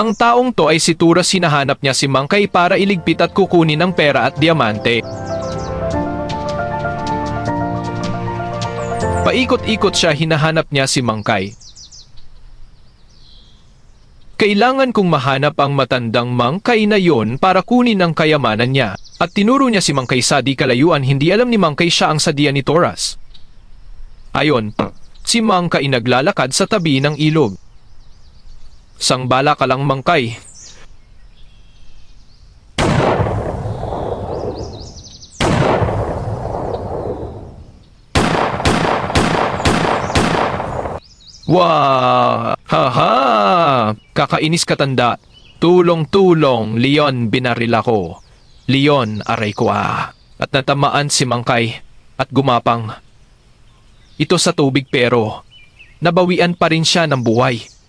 Ang taong to ay si Turas, hinahanap niya si Mangkay para iligpit at kukunin ang pera at diamante. Paikot-ikot siya, hinahanap niya si Mangkay. Kailangan kong mahanap ang matandang Mangkay na yon para kunin ang kayamanan niya. At tinuro niya si Mangkay sa di kalayuan. Hindi alam ni Mangkay siya ang sadya ni Turas. Ayon, si Mangkay naglalakad sa tabi ng ilog. Sangbala ka lang, Mangkay. Wah! Haha! Kakainis ka, tanda. Tulong-tulong, Leon, binaril ako. Leon, aray ko ah. At natamaan si Mangkay at gumapang. Ito sa tubig pero nabawian pa rin siya ng buhay.